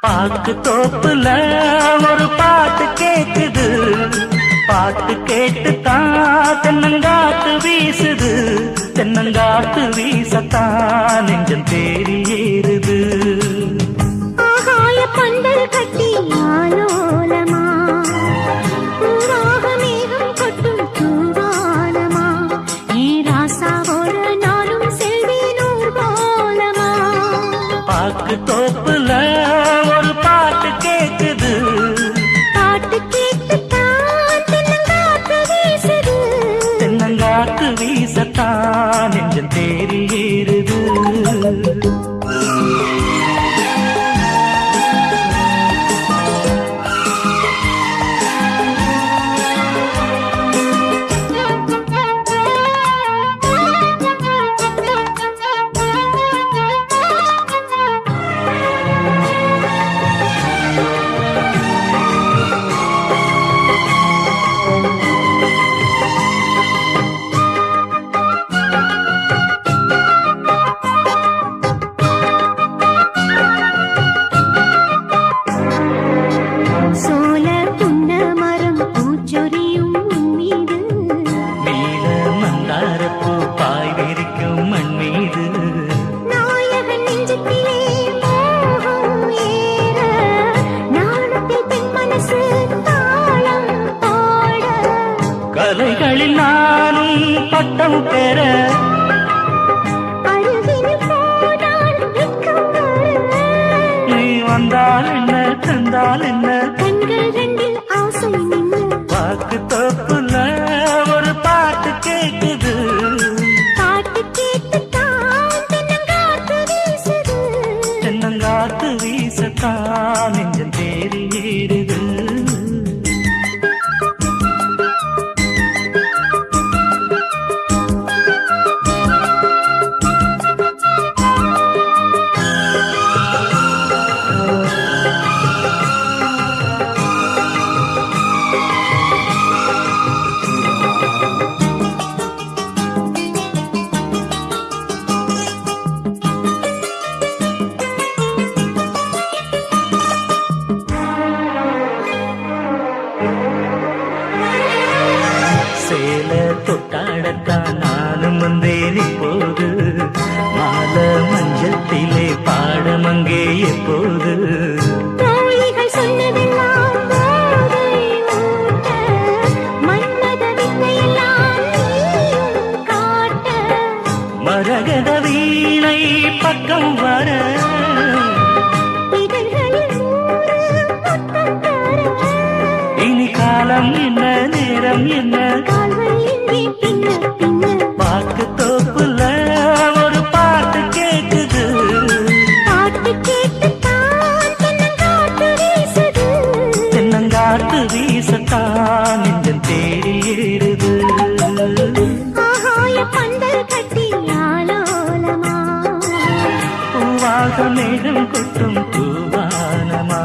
பாக்கு தோப்புல ஒரு பாட்டு கேக்குது, பாட்டு கேட்டுத்தான் தென்னங்காத்து வீசுது, தென்னங்காத்து வீசத்தான் நெஞ்சம் தேறி ஏறுது. ஆகாய பந்தல் கட்டி ஆலோலமா பூவாக மேகம் கொட்டும் தூவானமா ஏ ராசாவோட நானும் செல்வேனூர் போலமா. பாக்கு தோப்புல ஒரு பாட்டு கேக்குது, பாட்டு கேட்டுத்தான் தென்னங்காத்து வீசுது, தென்னங்காத்து வீசத்தான் நெஞ்சம் தேறி ஏறுது. கலைகளில் நானும் பட்டம் பெற நீ வந்தால் என்ன தந்தால் என்ன கண்கள் ரெண்டில் ஆசை நின்று பாக்கு தோப்புல ஒரு பாட்டு கேக்குது, பாட்டு கேட்டுத்தான் அந்த வீணை பக்கம் வர இனி காலம் என்ன நேரம் என்ன பாக்கு தோப்புல ஒரு பாட்டு கேக்குது தென்னங்காட்டு வீசத்தான் நெஞ்சம் தேடி ஏறுது பூவாக மேகம் கொட்டும் பூவானமா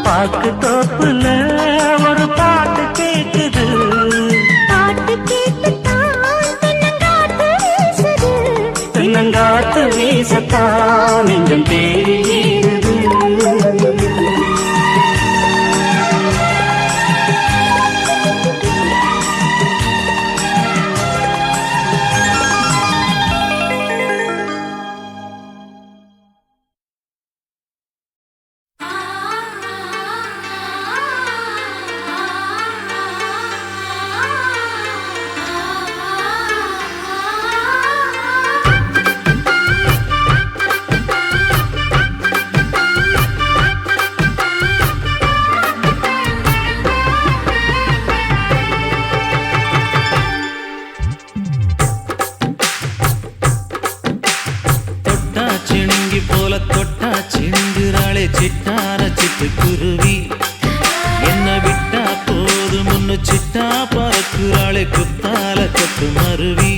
பாக்கு தோப்புல ஒரு பாட்டு கேக்குது தென்னங்காட்டு வீசத்தான் நெஞ்சம் தேடி ஏறுது தொட்டா சிந்துறாளே சிட்டார சிட்டுக்குருவி என்ன விட்டா போது முன்னு சிட்டா பறக்குறாளே குத்தால கொட்டு மருவி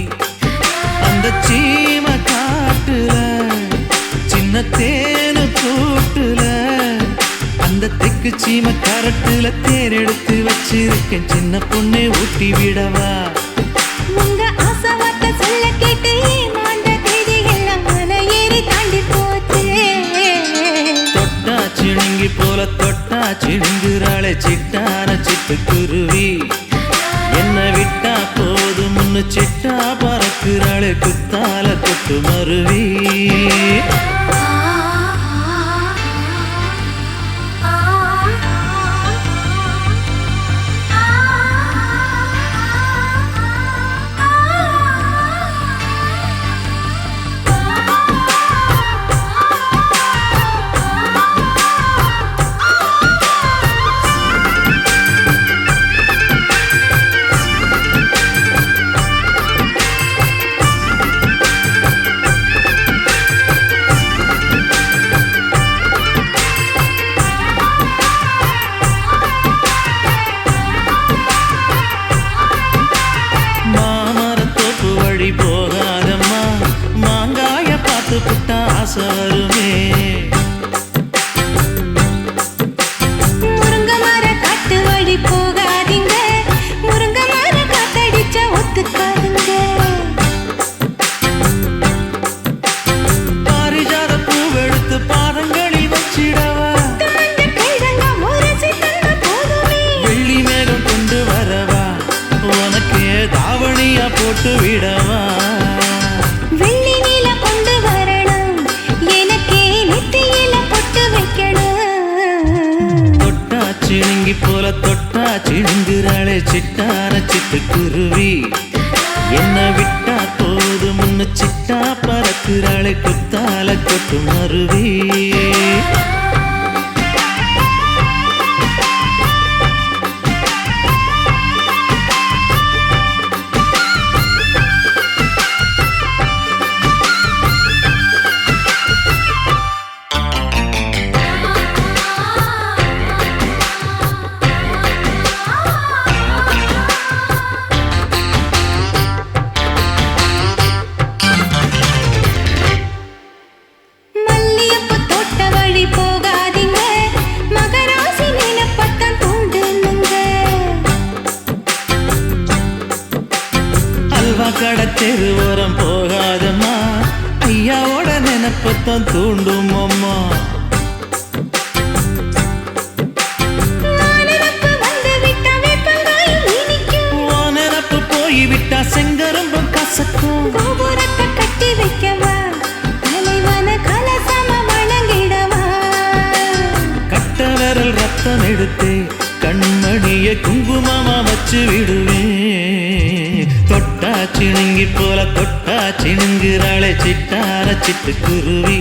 அந்த சீம காட்டுல சின்ன தேனு கூட்டுல அந்த தெக்கு சீம கரட்டுல தேர் எடுத்து வச்சிருக்கேன் சின்ன பொண்ணே ஊட்டி விடவா உங்க ஆசவார்த்தை சொல்ல கேட்டு சிணுங்கி போல தொட்டா சிணுங்குறாளே சிட்டார சிட்டுக்குருவி என்ன விட்டா போது முன்னு சிட்டா பறக்குறாளே குத்தால கொட்டு மருவி போகாதம்மா மாங்காய பார்த்து புட்டா ஆசை வருமே முருங்க மர காட்டு வழி போகாதீங்க முருங்க மர காத்தடிச்ச ஒத்துக்காதுங்க பாரிஜாத பூவெடுத்து பாதங்களில் வச்சிடவா வெள்ளி மேகம் கொண்டு வரவா உனக்கே தாவணியா போட்டு விடவா வெள்ளி நீல கொண்டு வரணும் எனக்கே நெத்தியில பொட்டு வைக்கணும் தொட்டா சிணுங்கி போல தொட்டா சிணுங்குறாளே சிட்டார சிட்டுக்குருவி என்ன விட்டா போது முன்னு சிட்டா பறக்குறாளே குத்தால கொட்டு மருவி கடத்தெரு ஓரம் போகாதம்மா ஐயாவோட நினைப்பத்தான் தூண்டும் அம்மா நினப்பு போய்விட்டா செங்கரும்பும் கசக்கும் கோபுரத்தை கட்டி வைக்கவா தலைவன கலசம வணங்கிடவா கட்ட விரல் ரத்தம் எடுத்து கண்மணிய குங்குமமா வச்சு விடுவேன் சிணுங்கி போல தொட்டா சிணுங்குறாளே சிட்டார சிட்டுக்குருவி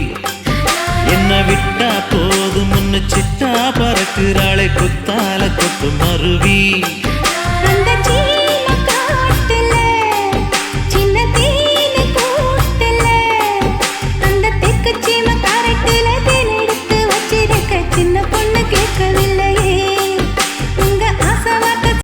என்ன விட்டா போதும் முன்னு சிட்டா பறக்குறாளே குத்தால கொட்டு மருவி